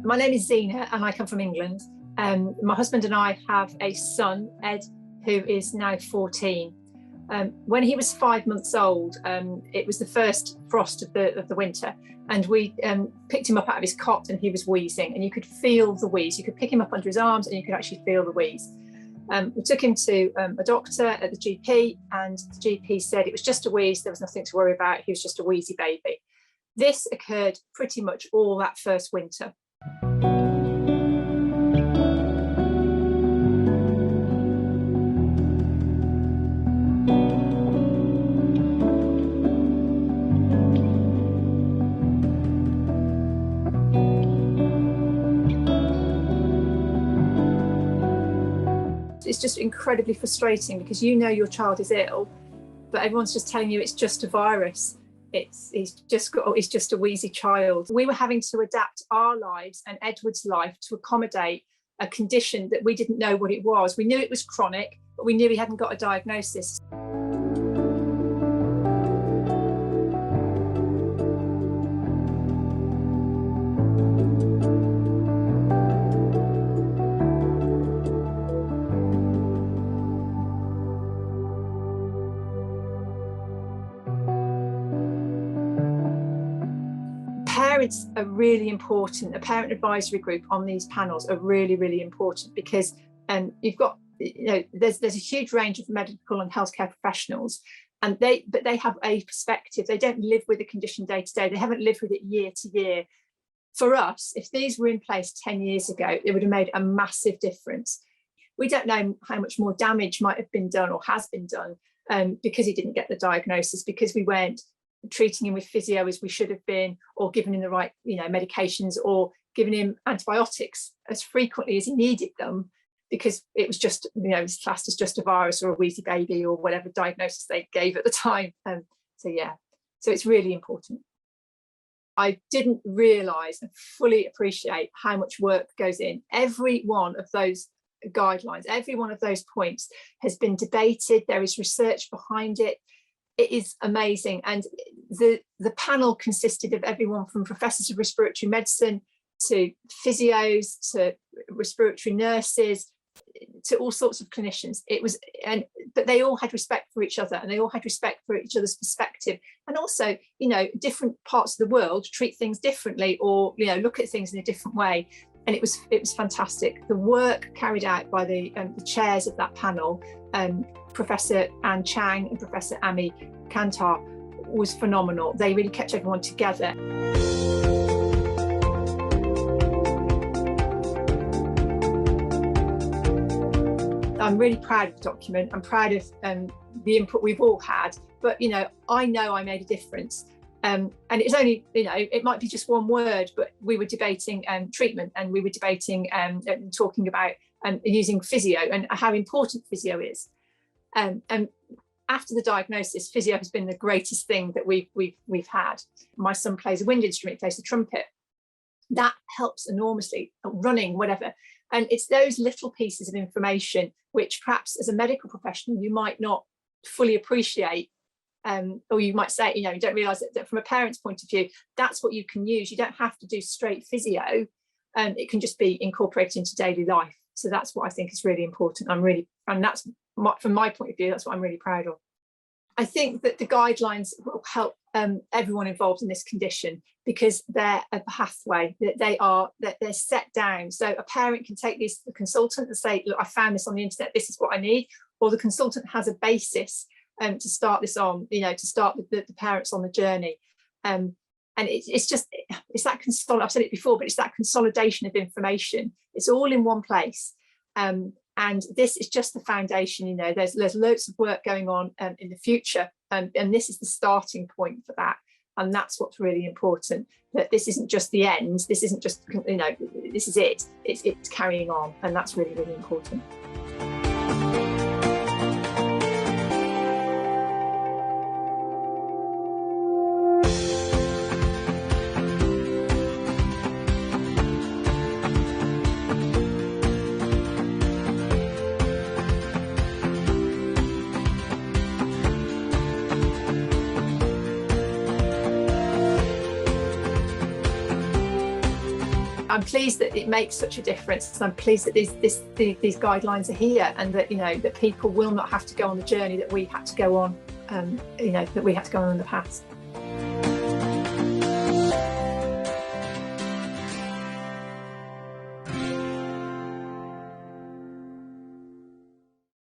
My name is Zena and I come from England. My husband and I have a son, Ed, who is now 14. When he was 5 months old, it was the first frost of the winter, and we picked him up out of his cot and he was wheezing, and you could feel the wheeze. You could pick him up under his arms and you could actually feel the wheeze. We took him to a doctor at the GP, and the GP said it was just a wheeze, there was nothing to worry about, he was just a wheezy baby. This occurred pretty much all that first winter. It's just incredibly frustrating because you know your child is ill, but everyone's just telling you it's just a virus. He's just a wheezy child. We were having to adapt our lives and Edward's life to accommodate a condition that we didn't know what it was. We knew it was chronic, but we knew he hadn't got a diagnosis. Parents are really important. A parent advisory group on these panels are really, really important because you've got, there's a huge range of medical and healthcare professionals, and they have a perspective. They don't live with the condition day to day. They haven't lived with it year to year. For us, if these were in place 10 years ago, it would have made a massive difference. We don't know how much more damage might have been done or has been done because he didn't get the diagnosis, because we weren't treating him with physio as we should have been, or giving him the right medications, or giving him antibiotics as frequently as he needed them, because it was just it was classed as just a virus or a wheezy baby or whatever diagnosis they gave at the time. So it's really important. I didn't realise and fully appreciate how much work goes in. Every one of those guidelines, every one of those points has been debated. There is research behind it. It is amazing. And the panel consisted of everyone from professors of respiratory medicine to physios to respiratory nurses to all sorts of clinicians. But they all had respect for each other, and they all had respect for each other's perspective. And also, different parts of the world treat things differently, or look at things in a different way. And it was fantastic. The work carried out by the chairs of that panel, Professor Anne Chang and Professor Ami Kantar, was phenomenal. They really kept everyone together. I'm really proud of the document. I'm proud of the input we've all had, but I know I made a difference. And it's only, it might be just one word, but we were debating treatment, and we were debating and talking about using physio and how important physio is. And after the diagnosis, physio has been the greatest thing that we've had. My son plays a wind instrument, plays the trumpet. That helps enormously, running, whatever. And it's those little pieces of information which perhaps as a medical professional you might not fully appreciate. Or you might say, you don't realise that from a parent's point of view, that's what you can use. You don't have to do straight physio. It can just be incorporated into daily life. So that's what I think is really important. And that's from my point of view, that's what I'm really proud of. I think that the guidelines will help everyone involved in this condition, because they're a pathway, that they're set down. So a parent can take these to the consultant and say, look, I found this on the internet, this is what I need. Or the consultant has a basis to start this on, to start the parents on the journey. And it's that I've said it before, but it's that consolidation of information. It's all in one place. And this is just the foundation. There's loads of work going on in the future, and this is the starting point for that. And that's what's really important, that this isn't just the end. This isn't just, this is it. It's carrying on, and that's really, really important. I'm pleased that it makes such a difference. And I'm pleased that these guidelines are here, and that, you know, that people will not have to go on the journey that we had to go on, you know, that we had to go on in the past.